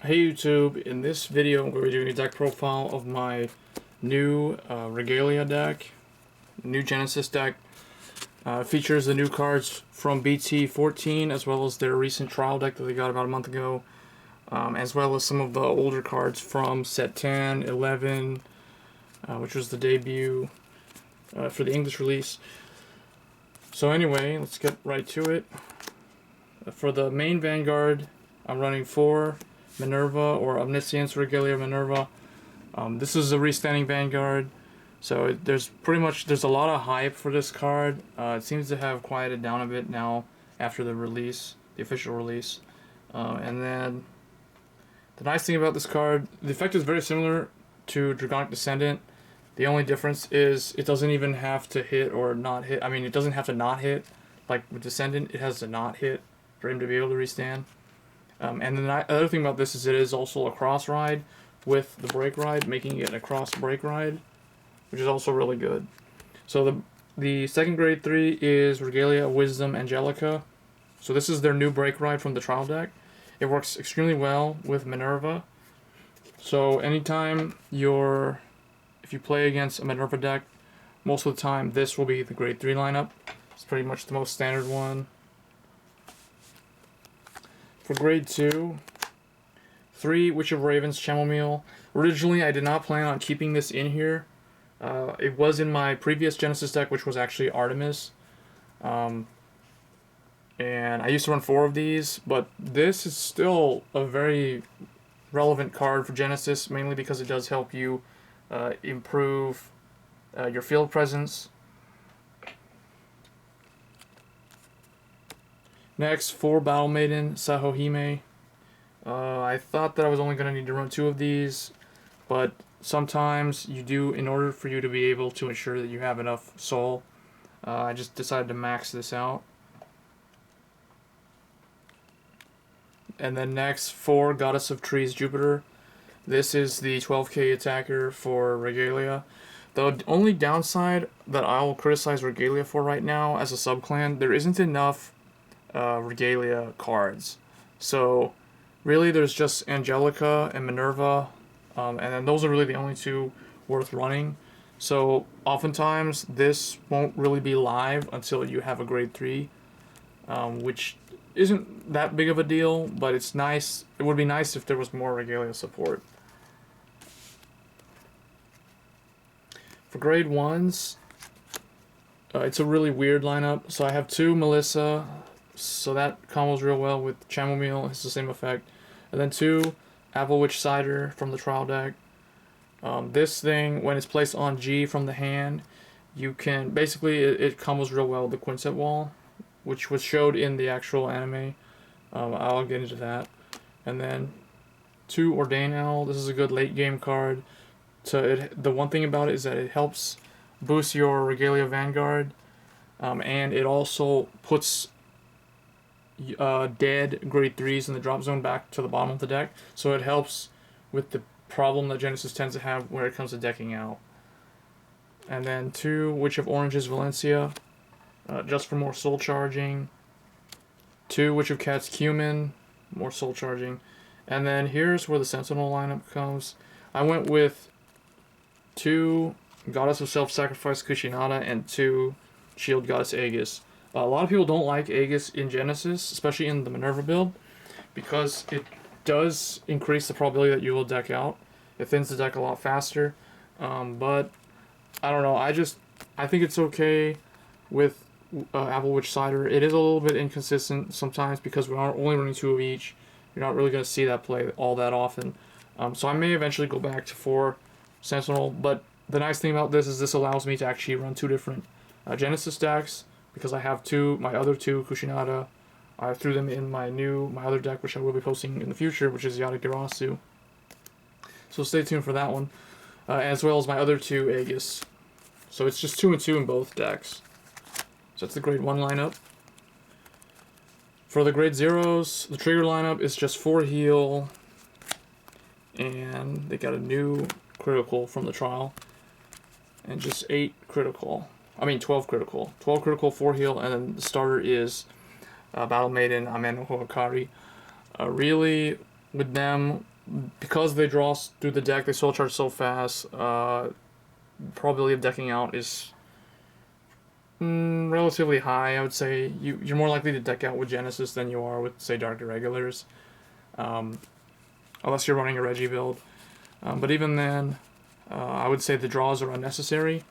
Hey YouTube, in this video I'm going to be doing a deck profile of my new Regalia deck, new Genesis deck. Features the new cards from BT14 as well as their recent trial deck that they got about a month ago, as well as some of the older cards from set 10, 11, which was the debut for the English release. So anyway, let's get right to it. For the main Vanguard, I'm running 4 Minerva or Omniscience Regalia Minerva. This is a restanding Vanguard, so there's a lot of hype for this card. It seems to have quieted down a bit now after the release, the official release. And then the nice thing about this card, the effect is very similar to Dragonic Descendant. The only difference is it doesn't even have to hit or not hit. I mean, it doesn't have to not hit. Like with Descendant, it has to not hit for him to be able to restand. And then the other thing about this is it is also a cross ride with the break ride, making it a cross break ride, which is also really good. So the second grade 3 is Regalia Wisdom Angelica. So this is their new break ride from the trial deck. It works extremely well with Minerva. So anytime if you play against a Minerva deck, most of the time this will be the grade 3 lineup. It's pretty much the most standard one. For grade 2, 3 Witch of Ravens Chamomille. Originally, I did not plan on keeping this in here. It was in my previous Genesis deck, which was actually Artemis. And I used to run 4 of these, but this is still a very relevant card for Genesis, mainly because it does help you improve your field presence. Next, 4 Battle Maiden Sahohime. I thought that I was only going to need to run 2 of these, but sometimes you do, in order for you to be able to ensure that you have enough soul. I just decided to max this out. And then next, 4 Goddess of Trees Jupiter. This is the 12k attacker for Regalia. The only downside that I will criticize Regalia for right now as a subclan, there isn't enough Regalia cards. So really there's just Angelica and Minerva, and then those are really the only 2 worth running. So oftentimes this won't really be live until you have a grade 3, which isn't that big of a deal, but it's nice. It would be nice if there was more Regalia support. For grade 1s, it's a really weird lineup. So I have 2 Melissa, so that combos real well with Chamomille. It's the same effect. And then 2 Apple Witch Cider from the trial deck. This thing, when it's placed on G from the hand, you can basically it combos real well with the Quintet Wall, which was showed in the actual anime. I'll get into that. And then 2 Ordain Owl. This is a good late game card. The one thing about it is that it helps boost your Regalia Vanguard, and it also puts dead grade 3s in the drop zone back to the bottom of the deck, so it helps with the problem that Genesis tends to have where it comes to decking out. And then 2 Witch of Oranges Valencia, just for more soul charging. 2 Witch of Cats Cumin, more soul charging. And then here's where the Sentinel lineup comes. I went with 2 Goddess of Self-Sacrifice Kushinada and 2 Shield Goddess Aegis. A lot of people don't like Aegis in Genesis, especially in the Minerva build, because it does increase the probability that you will deck out. It thins the deck a lot faster, but I don't know. I think it's okay with Apple Witch Cider. It is a little bit inconsistent sometimes because we're only running 2 of each. You're not really going to see that play all that often. So I may eventually go back to 4 Sentinel, but the nice thing about this is this allows me to actually run 2 different Genesis decks, because I have my other 2 Kushinada. I threw them in my other deck, which I will be posting in the future, which is Yadagarasu. So stay tuned for that one, as well as my other 2 Aegis. So it's just 2 and 2 in both decks. So that's the grade 1 lineup. For the grade 0s, the trigger lineup is just 4 heal, and they got a new critical from the trial, and just 12 critical. 12 critical, 4 heal, and then the starter is Battle Maiden Amenohoakari. Really, with them, because they draw through the deck, they soul charge so fast, probability of decking out is relatively high. I would say you're more likely to deck out with Genesis than you are with, say, Dark Irregulars. Unless you're running a Reggie build. But even then, I would say the draws are unnecessary.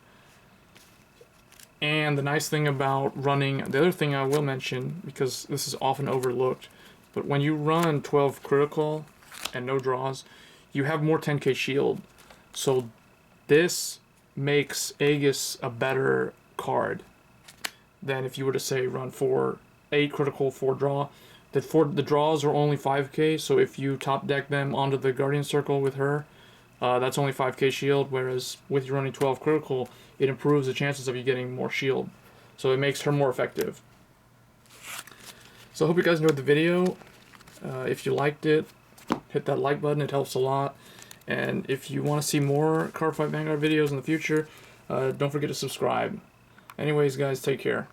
And the nice thing about running, the other thing I will mention, because this is often overlooked, but when you run 12 critical and no draws, you have more 10k shield. So this makes Aegis a better card than if you were to say run 8 critical, 4 draw. The draws are only 5k, so if you top deck them onto the Guardian Circle with her, that's only 5k shield, whereas with you running 12 critical, it improves the chances of you getting more shield. So it makes her more effective. So I hope you guys enjoyed the video. If you liked it, hit that like button, it helps a lot. And if you want to see more Cardfight Vanguard videos in the future, don't forget to subscribe. Anyways, guys, take care.